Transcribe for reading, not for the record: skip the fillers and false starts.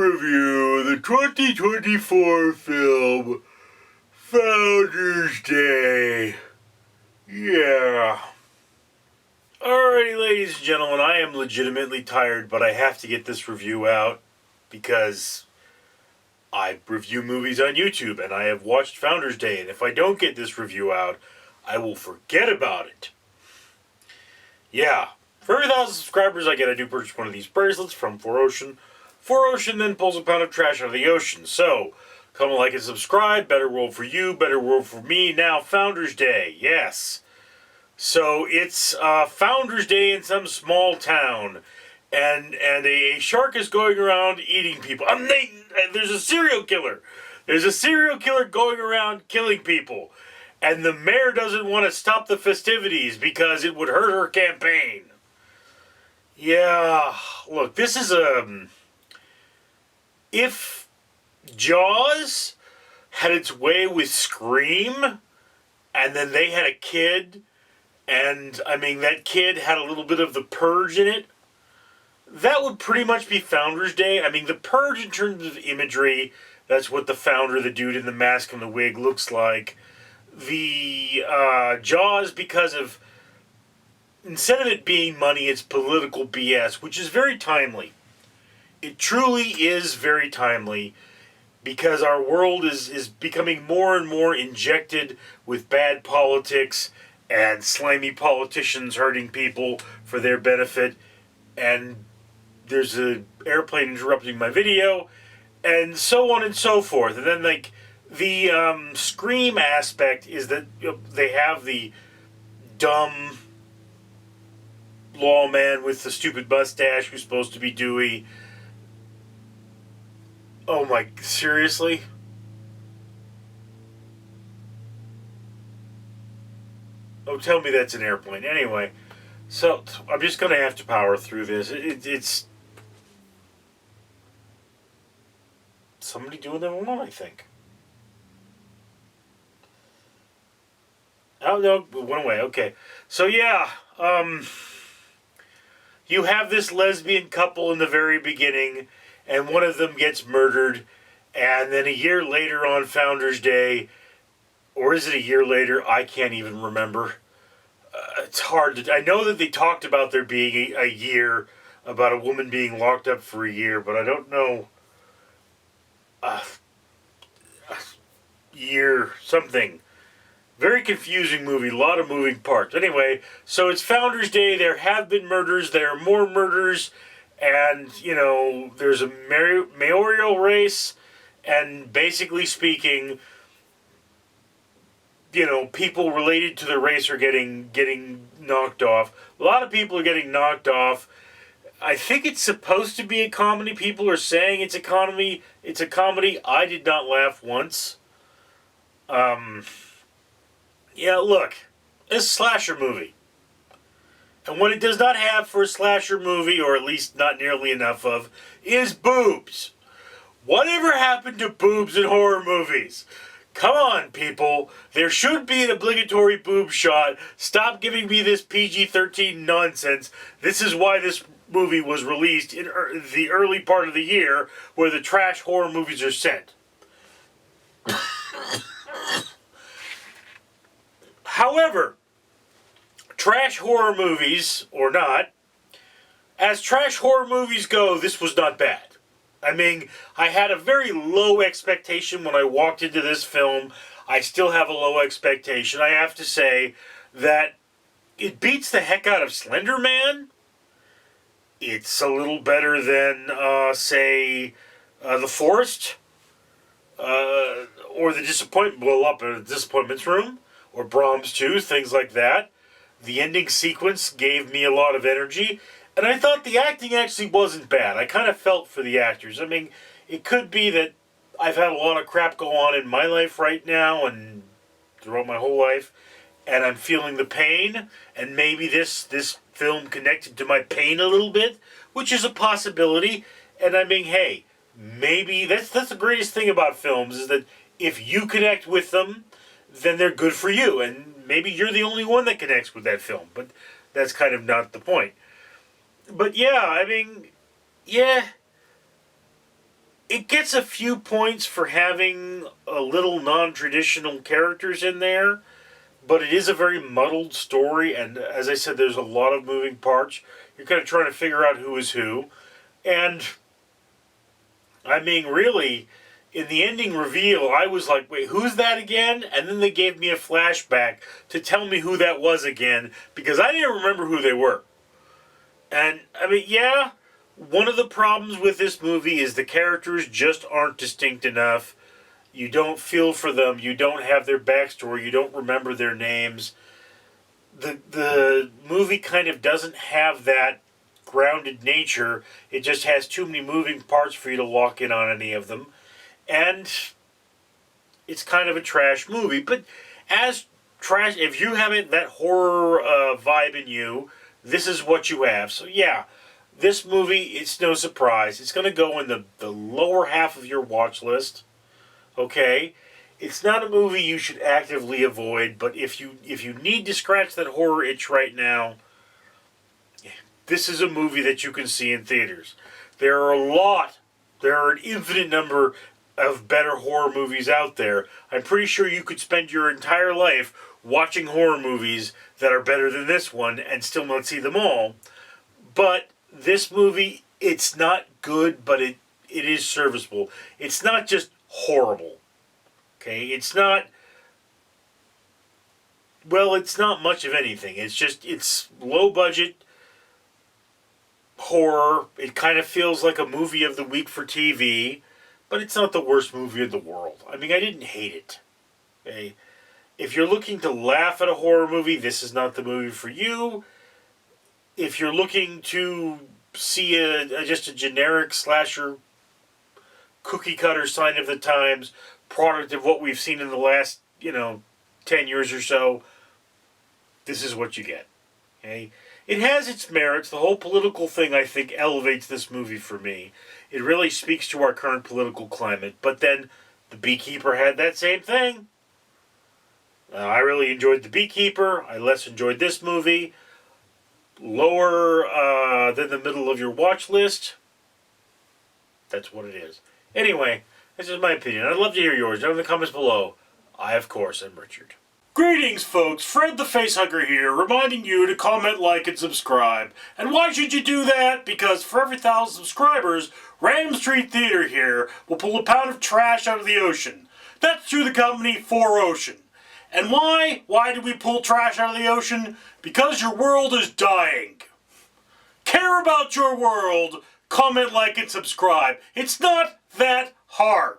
review the 2024 film Founders Day. Yeah. Alrighty, ladies and gentlemen, I am legitimately tired, but I have to get this review out because I review movies on YouTube and I have watched Founders Day, and if I don't get this review out, I will forget about it. Yeah. For every 1,000 subscribers I get, I do purchase one of these bracelets from 4Ocean. 4Ocean then pulls a pound of trash out of the ocean. So, come like and subscribe. Better world for you, better world for me. Now, Founders Day. Yes. So, it's Founders Day in some small town. And a shark is going around eating people. There's a serial killer. There's a serial killer going around killing people. And the mayor doesn't want to stop the festivities because it would hurt her campaign. Yeah, look, this is if Jaws had its way with Scream, and then they had a kid, and, I mean, that kid had a little bit of the Purge in it, that would pretty much be Founders Day. I mean, the Purge in terms of imagery, that's what the founder, the dude in the mask and the wig, looks like. The Jaws, because of, instead of it being money, it's political BS, which is very timely. It truly is very timely because our world is becoming more and more injected with bad politics and slimy politicians hurting people for their benefit. And there's an airplane interrupting my video and so on and so forth. And then, like, the Scream aspect is that they have the dumb lawman with the stupid mustache who's supposed to be Dewey. Oh my, seriously? Oh, tell me that's an airplane. Anyway, so I'm just going to have to power through this. It's somebody doing their own, I think. Oh, no, it went away. Okay. So, yeah, you have this lesbian couple in the very beginning, and one of them gets murdered, and then a year later on Founders Day, or is it a year later? I can't even remember. It's hard to... I know that they talked about there being a year, about a woman being locked up for a year, but I don't know... a year something. Very confusing movie, a lot of moving parts. Anyway, so it's Founders Day, there have been murders, there are more murders, and, you know, there's a mayoral race, and basically speaking, you know, people related to the race are getting knocked off. A lot of people are getting knocked off. I think it's supposed to be a comedy. People are saying it's a comedy. It's a comedy. I did not laugh once. Yeah, look, it's a slasher movie. And what it does not have for a slasher movie, or at least not nearly enough of, is boobs. Whatever happened to boobs in horror movies? Come on, people. There should be an obligatory boob shot. Stop giving me this PG-13 nonsense. This is why this movie was released in the early part of the year, where the trash horror movies are sent. However, trash horror movies, or not, as trash horror movies go, this was not bad. I mean, I had a very low expectation when I walked into this film. I still have a low expectation. I have to say that it beats the heck out of Slender Man. It's a little better than, say, The Forest, or The Disappointments Room, or Brahms 2, things like that. The ending sequence gave me a lot of energy, and I thought the acting actually wasn't bad. I kind of felt for the actors. I mean, it could be that I've had a lot of crap go on in my life right now and throughout my whole life, and I'm feeling the pain, and maybe this film connected to my pain a little bit, which is a possibility. And I mean, hey, maybe that's the greatest thing about films, is that if you connect with them, then they're good for you, and maybe you're the only one that connects with that film, but that's kind of not the point. But yeah, I mean, yeah, it gets a few points for having a little non-traditional characters in there, but it is a very muddled story, and as I said, there's a lot of moving parts. You're kind of trying to figure out who is who, and I mean, really, in the ending reveal, I was like, wait, who's that again? And then they gave me a flashback to tell me who that was again, because I didn't remember who they were. And, I mean, yeah, one of the problems with this movie is the characters just aren't distinct enough. You don't feel for them. You don't have their backstory. You don't remember their names. The movie kind of doesn't have that grounded nature. It just has too many moving parts for you to lock in on any of them. And it's kind of a trash movie. But as trash, if you haven't that horror vibe in you, this is what you have. So yeah, this movie, it's no surprise. It's going to go in the lower half of your watch list. Okay? It's not a movie you should actively avoid, but if you need to scratch that horror itch right now, this is a movie that you can see in theaters. There are an infinite number of better horror movies out there. I'm pretty sure you could spend your entire life watching horror movies that are better than this one and still not see them all. But this movie, it's not good, but it is serviceable. It's not just horrible. Okay, it's not much of anything. It's low budget horror. It kind of feels like a movie of the week for TV, but it's not the worst movie in the world. I mean, I didn't hate it. Okay? If you're looking to laugh at a horror movie, this is not the movie for you. If you're looking to see just a generic slasher, cookie cutter sign of the times, product of what we've seen in the last, 10 years or so, this is what you get. Okay? It has its merits. The whole political thing, I think, elevates this movie for me. It really speaks to our current political climate. But then, The Beekeeper had that same thing. I really enjoyed The Beekeeper. I less enjoyed this movie. Lower than the middle of your watch list. That's what it is. Anyway, this is my opinion. I'd love to hear yours. Down in the comments below. I, of course, am Richard. Greetings, folks. Fred the Facehugger here, reminding you to comment, like, and subscribe. And why should you do that? Because for every 1,000 subscribers, Random Street Theater here will pull a pound of trash out of the ocean. That's through the company 4Ocean. And why? Why do we pull trash out of the ocean? Because your world is dying. Care about your world, comment, like, and subscribe. It's not that hard.